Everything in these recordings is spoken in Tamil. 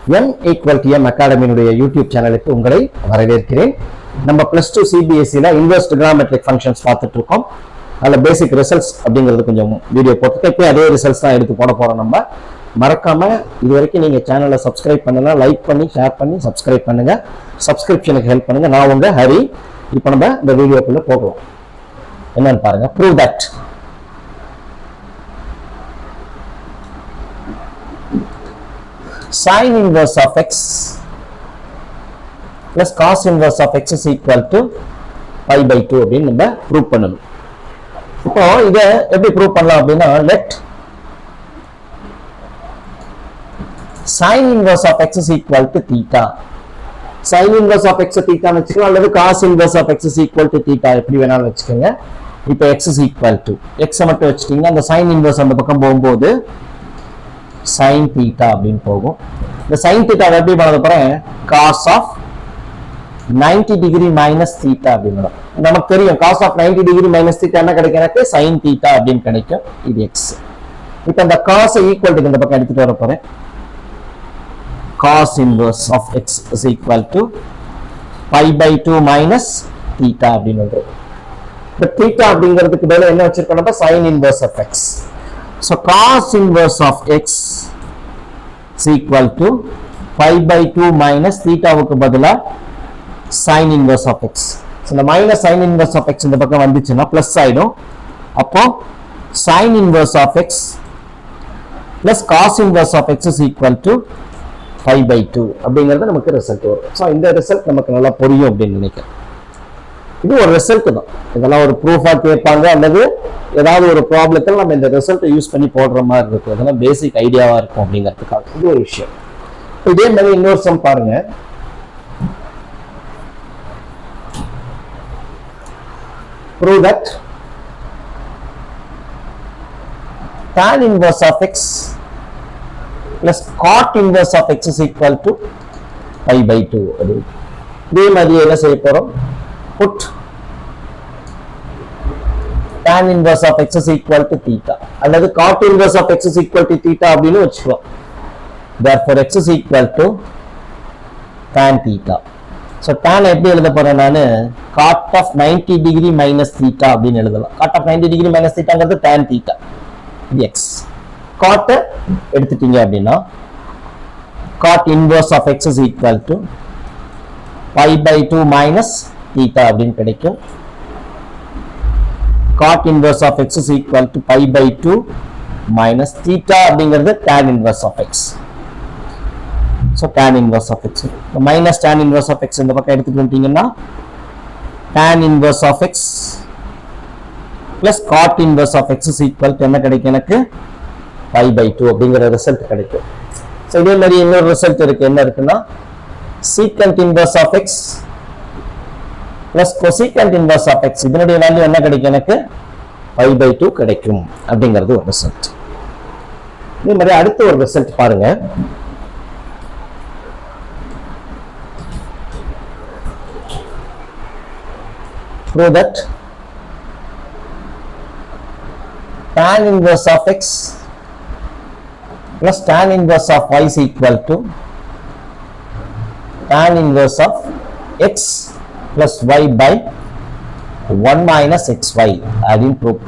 M equal to M அகாடமியினுடைய யூடியூப் சேனலுக்கு உங்களை வரவேற்கிறேன். நம்ம +2 CBSEல இன்வெர்ஸ் ட்ரிகோனோமெட்ரிக் ஃபங்க்ஷன்ஸ் பார்த்துட்டு இருக்கோம். அதில் பேசிக் ரிசல்ட்ஸ் அப்படிங்கிறது கொஞ்சம் வீடியோ போட்டு இப்போ அதே ரிசல்ட்ஸ் தான் எடுத்து போட போகிறோம். நம்ம மறக்காம இது வரைக்கும் நீங்கள் சேனலை சப்ஸ்கிரைப் பண்ணலாம், லைக் பண்ணி ஷேர் பண்ணி சப்ஸ்கிரைப் பண்ணுங்க. சப்ஸ்கிரிப்ஷனுக்கு ஹெல்ப் பண்ணுங்க. நான் உங்க ஹரி. இப்போ நம்ம இந்த வீடியோக்குள்ள போகலாம். என்னன்னு பாருங்க. Prove that sin inverse of x plus cos inverse of x is equal to pi by 2 அப்படின்னு நம்ம ப்ரூவ் பண்ணணும். இப்போ இதை எப்படி ப்ரூவ் பண்ணலாம் அப்படின்னா, let sin inverse of x is equal to theta. sin inverse of x theta வச்சுக்கலாம், அல்லது cos inverse of x is equal to theta எப்படி வேணாலும் வச்சுக்கோங்க. இப்போ x is equal to x மட்டும் வச்சுட்டீங்க. அந்த sin inverse அந்த பக்கம் போகும்போது sin theta அப்படின்னு போகும். இந்த sin theta எப்படி பண்ண போறேன், cos of 90 degree minus theta அப்படின்னு நமக்கு தெரியும். cos of 90 degree minus theta என்ன கிடைக்கும், எனக்கு sin theta அப்படின்னு கிடைக்கும். இது x. இப்போ இந்த cos ஈக்குவல் டு இந்த பக்கம் எடுத்துட்டு வர போறேன். cos inverse of x is equal to pi by 2 minus theta அப்படின்னு வரும். இந்த theta அப்படிங்கிறதுக்கு பதிலா என்ன வச்சிருக்கோம், sin inverse of x. So cos inverse of x is equal to pi by 2 minus theta வுக்கு பதிலா sin inverse of x. So இந்த minus sin inverse of x இந்த பக்கம் வந்துச்சுன்னா plus ஆயிடும். அப்போ sin inverse of x plus cos inverse of x is equal to pi by 2 அப்படிங்கிறது நமக்கு ரிசல்ட் வரும். ஸோ இந்த ரிசல்ட் நமக்கு நல்லா புரியும் அப்படின்னு நினைக்கிறேன். இது ஒரு ரிசல்ட் தான். இதெல்லாம் ஒரு ப்ரூஃபா கேட்பாங்க, அல்லது ஏதாவது ஒரு ப்ராப்ளத்தில் நம்ம இந்த ரிசல்ட்டை யூஸ் பண்ணி போடுற மாதிரி இருக்கும். அதெல்லாம் பேசிக் ஐடியாவா இருக்கும் அப்படிங்கிறதுக்காக இது ஒரு விஷயம். இதே மாதிரி இன்னொரு சம் பாருங்க. prove that tan inverse of x plus cot inverse of x is equal to pi by 2. இதே மாதிரி என்ன செய்ய போறோம், put tan inverse of x is equal to theta அல்லது cot inverse of x is equal to theta அப்படின்னு வச்சுக்கலாம். therefore x is equal to tan theta. so tan எப்படி எழுத போறேன், நானு cot of 90 degree minus theta அப்படின்னு எழுதலாம். cot of 90 degree minus thetaங்கிறது tan theta. இது x. cot எடுத்துட்டீங்க அப்படின்னா cot inverse of x is equal to pi by 2 minus theta அப்படின்னு கிடைக்கும். cot inverse of x is equal to pi by 2 minus theta அப்படிங்கிறது tan inverse of x. so tan inverse of x minus tan inverse of x இந்த பக்கம் எடுத்துட்டு வந்துட்டீங்கன்னா tan inverse of x plus cot inverse of x is equal to என்ன கிடைக்கும், எனக்கு pi by 2 அப்படிங்கிற ரிசல்ட் கிடைக்கும். so இதே மாதிரி இன்னொரு ரிசல்ட் இருக்கு. என்ன இருக்குன்னா, secant inverse of x plus cosecant inverse of x இதனுடைய வேல்யூ என்ன கிடைக்கும், எனக்கு pi by 2 கிடைக்கும் அப்படிங்கிறது ஒரு ரிசல்ட். இதே மாதிரி அடுத்த ஒரு ரிசல்ட் பாருங்க. prove that tan inverse of x plus tan inverse of y is equal to tan inverse of x plus y by 1 minus xy அப்படின்னு ப்ரூவ்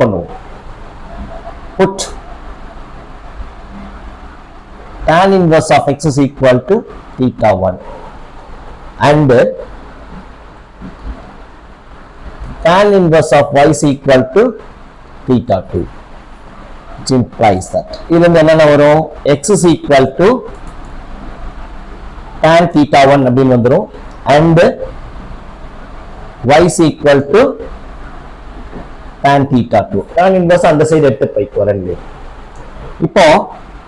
பண்ணுவோம். put tan inverse of x is equal to theta 1 and tan inverse of y is equal to theta 2, which implies that இதுல என்னென்ன வரும், x is equal to tan theta 1 அப்படின்னு வந்துரும் and y is equal to tan theta 2. tan inverse அந்த சைடு எடுத்து போய்க்கு வரேன். இப்போ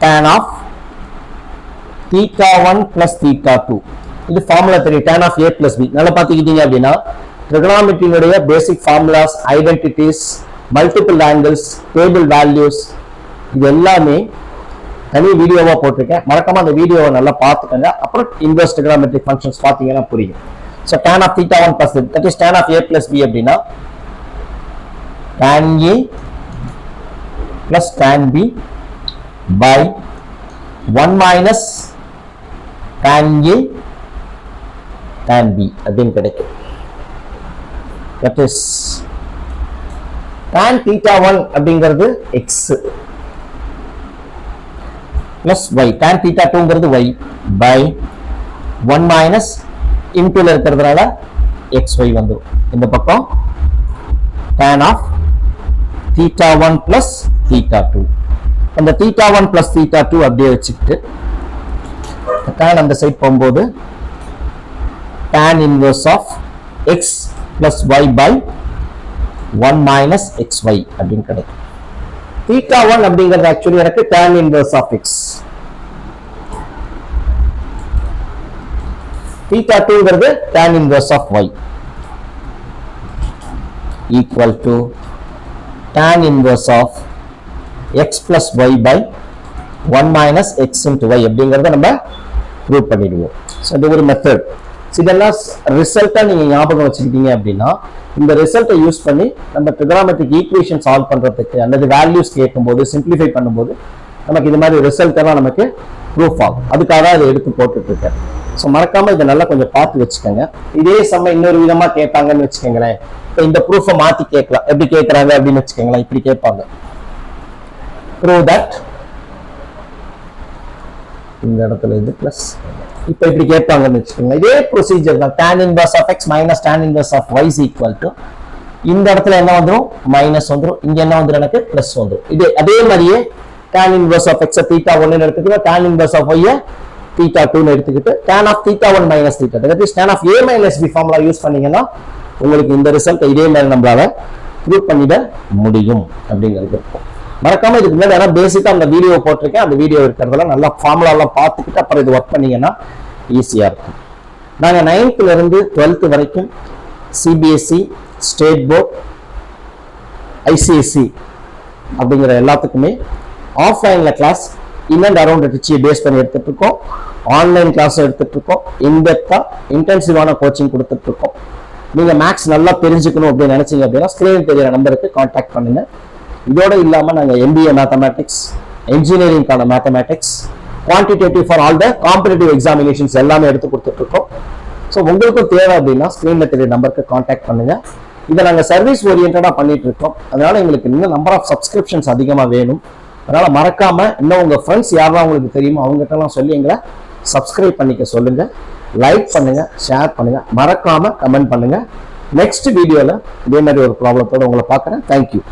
tan of theta 1 plus theta 2 இது ஃபார்முலா தெரியும். tan of a plus b நல்லா பார்த்துக்கிட்டீங்க அப்படின்னா trigonometry basic formulas, identities, multiple angles, table values இது எல்லாமே தனி வீடியோவா போட்டிருக்கேன். மறக்காம அந்த வீடியோவை நல்லா பார்த்துக்கோங்க. அப்புறம் இன்வெர்ஸ் ட்ரிகோனோமெட்ரிக் ஃபங்க்ஷன்ஸ் பார்த்தீங்கன்னா புரியும். So tan of theta 1 plus that is tan of a plus b அப்படின்னா tan a plus tan b by 1 minus tan A tan B அப்படின்னு கிடைக்கும். That is tan theta 1 அப்படிங்கிறது x plus y, tan theta 2ங்கிறது y by 1 minus into ல இருக்கிறதுனால xy வந்துரும். இந்த பக்கம் tan of theta 1 plus theta 2. அந்த theta 1 plus theta 2 அப்படியே வச்சுக்கிட்டு tan அந்த சைட் போகும்போது tan inverse of x plus y by 1 minus xy அப்படின்னு கிடைக்கும். theta 1 அப்படிங்கிறது ஆக்சுவலி எனக்கு tan inverse of x. theta 2ங்கிறது tan inverse of y equal to tan inverse of x plus y by 1 minus x into y அப்படிங்கறத நம்ம ப்ரூவ் பண்ணிடுவோம். சோ இது ஒரு மெத்தட். இதெல்லாம் ரிசல்ட்டா நீங்க ஞாபகம் வச்சுக்கிட்டீங்க அப்படின்னா இந்த ரிசல்ட்டை யூஸ் பண்ணி நம்ம ட்ரிகோனோமெட்ரிக் ஈக்குவேஷன் சால்வ் பண்றதுக்கு அல்லது வேல்யூஸ் கேட்கும்போது சிம்பிளிஃபை பண்ணும்போது நமக்கு இது மாதிரி ரிசல்ட் எல்லாம் நமக்கு ப்ரூஃப் ஆகும். அதுக்காக தான் இதை எடுத்து போட்டுட்டு இருக்கேன். ஸோ மறக்காம இதை நல்லா கொஞ்சம் பார்த்து வச்சுக்கோங்க. இதே சமயம் இன்னொரு விதமா கேட்டாங்கன்னு வச்சுக்கோங்களேன். இப்போ இந்த ப்ரூஃபை மாத்தி கேட்கலாம். எப்படி கேட்கறாங்க அப்படின்னு வச்சுக்கோங்களேன். இப்படி கேட்பாங்க. prove that இந்த இடத்துல இது பிளஸ் இப்போ இப்படி கேட்பாங்கன்னு வச்சுக்கோங்க. இதே ப்ரொசீஜர் தான். tan inverse of x minus tan inverse of y is equal to இந்த இடத்துல என்ன வந்துடும் மைனஸ் வந்துடும். இங்க என்ன வந்துடும் எனக்கு பிளஸ் வந்துடும். இது அதே மாதிரியே tan inverse of x theta 1 எடுத்துக்கிட்டு tan inverse of y theta 2 எடுத்துக்கிட்டு tan of theta 1 minus theta that is tan of a minus b formula use பண்ணீங்கன்னா உங்களுக்கு இந்த ரிசல்ட் இதே மாதிரி நம்மளால ப்ரூவ் பண்ணிட முடியும் அப்படிங்கிறது. மறக்காம இதுக்கு முன்னாடி யாராவது பேசிக்கா அந்த வீடியோ போட்டிருக்கேன். அந்த வீடியோ இருக்கிறதெல்லாம் நல்லா ஃபார்முலா எல்லாம் பார்த்துக்கிட்டு அப்புறம் இது ஒர்க் பண்ணீங்கன்னா ஈஸியா இருக்கும். நாங்கள் 9th இருந்து 12th வரைக்கும் சிபிஎஸ்இ, ஸ்டேட் போர்ட், ஐசிஎஸ்சி அப்படிங்கிற எல்லாத்துக்குமே ஆஃப்லைன்ல கிளாஸ் இன் அண்ட் அரௌண்ட் ட்ரிச்சியை பேஸ் பண்ணி எடுத்துட்டு இருக்கோம். ஆன்லைன் கிளாஸ் எடுத்துட்டு இருக்கோம். இன்டெப்தா இன்டென்சிவான கோச்சிங் கொடுத்துட்டு இருக்கோம். நீங்க மேக்ஸ் நல்லா தெரிஞ்சுக்கணும் அப்படின்னு நினைச்சீங்க அப்படின்னா ஸ்கிரீன் தெரியுற நம்பருக்கு கான்டாக்ட் பண்ணுங்க. இதோட இல்லாம நாங்க எம்பிஏ மேத்தமேட்டிக்ஸ், இன்ஜினியரிங்கான mathematics, quantitative for all the competitive examinations எல்லாமே எடுத்து கொடுத்துட்டு இருக்கோம். ஸோ உங்களுக்கும் தேவை அப்படின்னா ஸ்கிரீன்ல தெரிய நம்பருக்கு கான்டாக்ட் பண்ணுங்க. இதை நாங்கள் சர்வீஸ் ஓரியன்டா பண்ணிட்டு இருக்கோம். அதனால எங்களுக்கு இன்னும் நம்பர் ஆஃப் சப்ஸ்கிரிப்ஷன்ஸ் அதிகமாக வேணும். அதனால மறக்காம இன்னும் உங்க ஃப்ரெண்ட்ஸ் யாரெல்லாம் உங்களுக்கு தெரியுமோ அவங்ககிட்ட எல்லாம் சொல்லி எங்களை சப்ஸ்கிரைப் பண்ணிக்க சொல்லுங்க. லைக் பண்ணுங்க, ஷேர் பண்ணுங்க, மறக்காம கமெண்ட் பண்ணுங்க. நெக்ஸ்ட் வீடியோல இதே மாதிரி ஒரு ப்ராப்ளத்தோட உங்களை பார்க்குறேன். தேங்க்யூ.